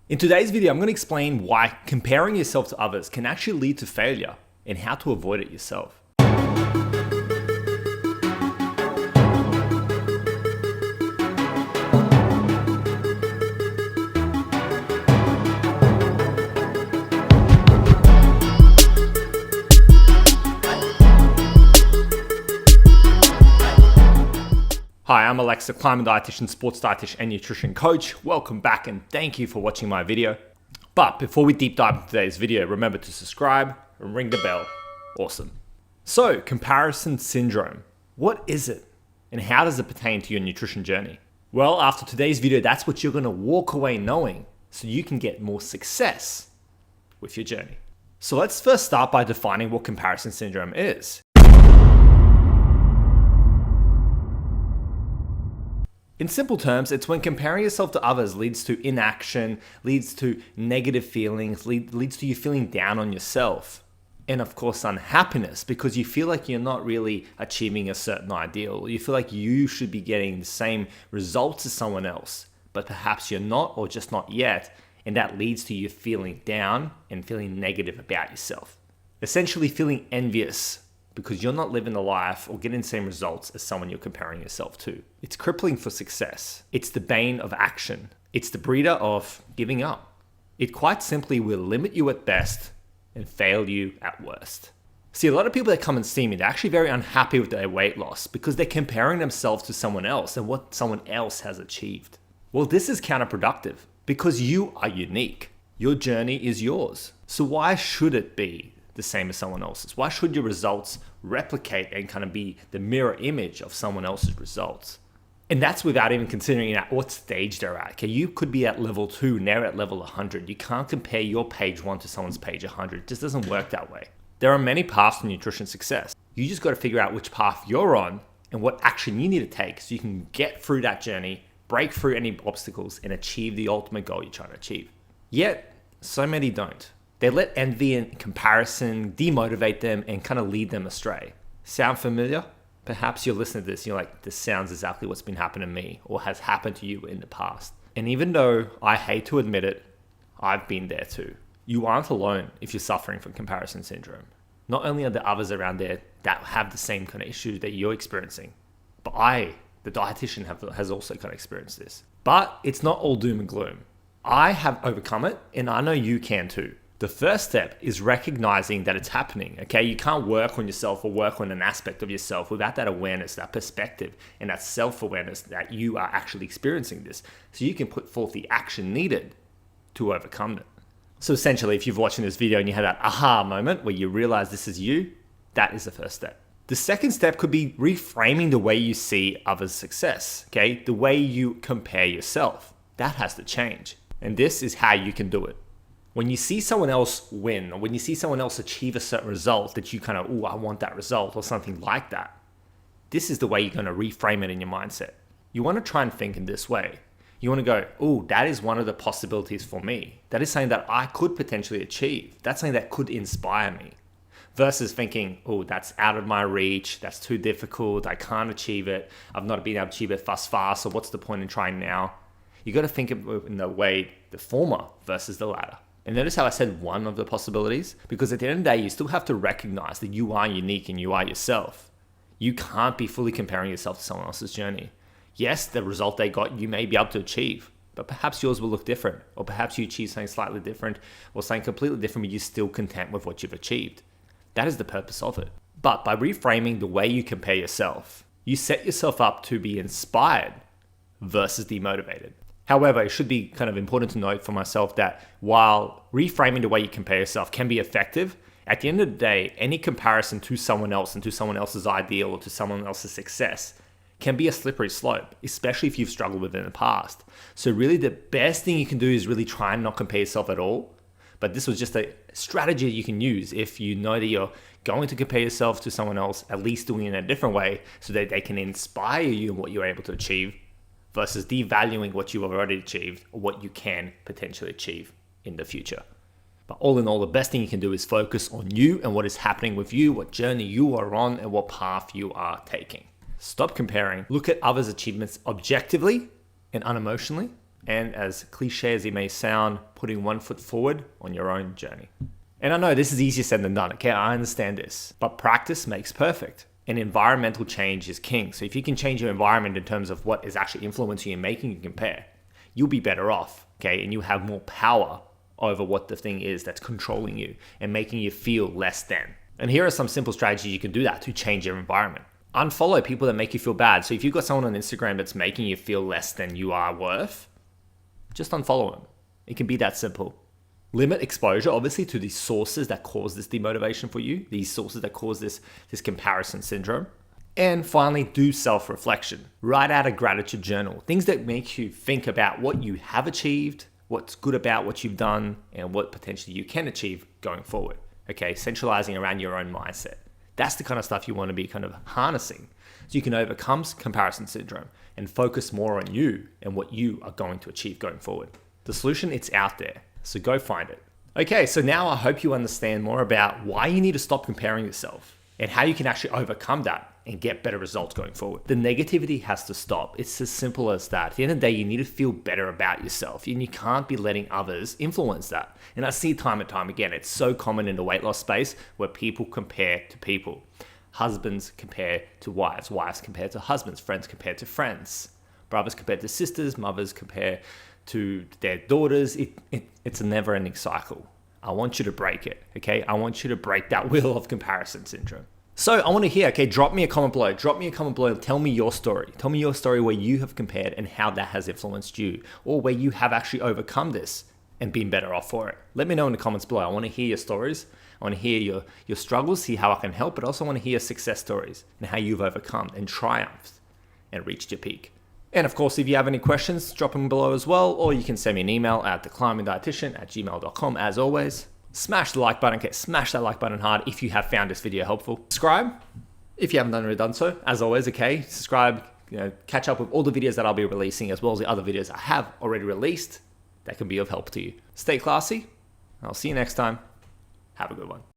In today's video, I'm going to explain why comparing yourself to others can actually lead to failure and how to avoid it yourself. Hi, I'm Aleksa, climate dietitian, sports dietitian, and nutrition coach. Welcome back and thank you for watching my video. But before we deep dive into today's video, remember to subscribe and ring the bell. Awesome. So, comparison syndrome. What is it? And how does it pertain to your nutrition journey? Well, after today's video, that's what you're going to walk away knowing so you can get more success with your journey. So let's first start by defining what comparison syndrome is. In simple terms, it's when comparing yourself to others leads to inaction, leads to negative feelings, leads to you feeling down on yourself. And of course, unhappiness, because you feel like you're not really achieving a certain ideal. You feel like you should be getting the same results as someone else, but perhaps you're not or just not yet. And that leads to you feeling down and feeling negative about yourself. Essentially feeling envious because you're not living the life or getting the same results as someone you're comparing yourself to. It's crippling for success. It's the bane of action. It's the breeder of giving up. It quite simply will limit you at best and fail you at worst. See, a lot of people that come and see me, they're actually very unhappy with their weight loss because they're comparing themselves to someone else and what someone else has achieved. Well, this is counterproductive because you are unique. Your journey is yours. So why should it be the same as someone else's? Why should your results replicate and kind of be the mirror image of someone else's results? And that's without even considering at what stage they're at. Okay, you could be at level 2, now at level 100. You can't compare your page 1 to someone's page 100. It just doesn't work that way. There are many paths to nutrition success. You just got to figure out which path you're on and what action you need to take so you can get through that journey, break through any obstacles, and achieve the ultimate goal you're trying to achieve. Yet, so many don't. They let envy and comparison demotivate them and kind of lead them astray. Sound familiar? Perhaps you're listening to this and you're like, this sounds exactly what's been happening to me or has happened to you in the past. And even though I hate to admit it, I've been there too. You aren't alone if you're suffering from comparison syndrome. Not only are there others around there that have the same kind of issues that you're experiencing, but I, the dietitian, has also kind of experienced this. But it's not all doom and gloom. I have overcome it and I know you can too. The first step is recognizing that it's happening, okay? You can't work on yourself or work on an aspect of yourself without that awareness, that perspective, and that self-awareness that you are actually experiencing this. So you can put forth the action needed to overcome it. So essentially, if you're watching this video and you had that aha moment where you realize this is you, that is the first step. The second step could be reframing the way you see others' success, okay? The way you compare yourself. That has to change. And this is how you can do it. When you see someone else win, or when you see someone else achieve a certain result that you kind of, I want that result, or something like that, this is the way you're going to reframe it in your mindset. You want to try and think in this way. You want to go, that is one of the possibilities for me. That is something that I could potentially achieve. That's something that could inspire me. Versus thinking, that's out of my reach, that's too difficult, I can't achieve it, I've not been able to achieve it thus far, so what's the point in trying now? You got to think of it in the way, the former versus the latter. And notice how I said one of the possibilities? Because at the end of the day, you still have to recognize that you are unique and you are yourself. You can't be fully comparing yourself to someone else's journey. Yes, the result they got, you may be able to achieve, but perhaps yours will look different. Or perhaps you achieve something slightly different or something completely different, but you're still content with what you've achieved. That is the purpose of it. But by reframing the way you compare yourself, you set yourself up to be inspired versus demotivated. However, it should be kind of important to note for myself that while reframing the way you compare yourself can be effective, at the end of the day, any comparison to someone else and to someone else's ideal or to someone else's success can be a slippery slope, especially if you've struggled with it in the past. So really the best thing you can do is really try and not compare yourself at all. But this was just a strategy you can use if you know that you're going to compare yourself to someone else, at least doing it in a different way so that they can inspire you in what you're able to achieve, versus devaluing what you've already achieved or what you can potentially achieve in the future. But all in all, the best thing you can do is focus on you and what is happening with you, what journey you are on, and what path you are taking. Stop comparing. Look at others' achievements objectively and unemotionally, And as cliche as it may sound, putting one foot forward on your own journey. And I know this is easier said than done, okay? I understand this. But practice makes perfect. And environmental change is king. So if you can change your environment in terms of what is actually influencing you and making you compare, you'll be better off, okay? And you have more power over what the thing is that's controlling you and making you feel less than. And here are some simple strategies you can do that to change your environment. Unfollow people that make you feel bad. So if you've got someone on Instagram that's making you feel less than you are worth, just unfollow them. It can be that simple. Limit exposure, obviously, to these sources that cause this demotivation for you, these sources that cause this comparison syndrome. And finally, do self-reflection. Write out a gratitude journal, things that make you think about what you have achieved, what's good about what you've done, and what potentially you can achieve going forward. Okay, centralizing around your own mindset. That's the kind of stuff you want to be kind of harnessing so you can overcome comparison syndrome and focus more on you and what you are going to achieve going forward. The solution, it's out there. So go find it. Okay, so now I hope you understand more about why you need to stop comparing yourself and how you can actually overcome that and get better results going forward. The negativity has to stop. It's as simple as that. At the end of the day, you need to feel better about yourself and you can't be letting others influence that. And I see time and time again, it's so common in the weight loss space where people compare to people. Husbands compare to wives, wives compare to husbands, friends compare to friends, brothers compare to sisters, mothers compare to their daughters. It's a never-ending cycle. I want you to break it, okay? I want you to break that wheel of comparison syndrome. So I want to hear, okay, drop me a comment below. Drop me a comment below. Tell me your story. Tell me your story where you have compared and how that has influenced you, or where you have actually overcome this and been better off for it. Let me know in the comments below. I want to hear your stories. I want to hear your struggles, see how I can help, but also want to hear success stories and how you've overcome and triumphed and reached your peak. And of course, if you have any questions, drop them below as well, or you can send me an email at theclimbingdietitian@gmail.com. As always, smash the like button, okay? Smash that like button hard if you have found this video helpful. Subscribe if you haven't already done so. As always, okay? Subscribe, catch up with all the videos that I'll be releasing, as well as the other videos I have already released that can be of help to you. Stay classy. I'll see you next time. Have a good one.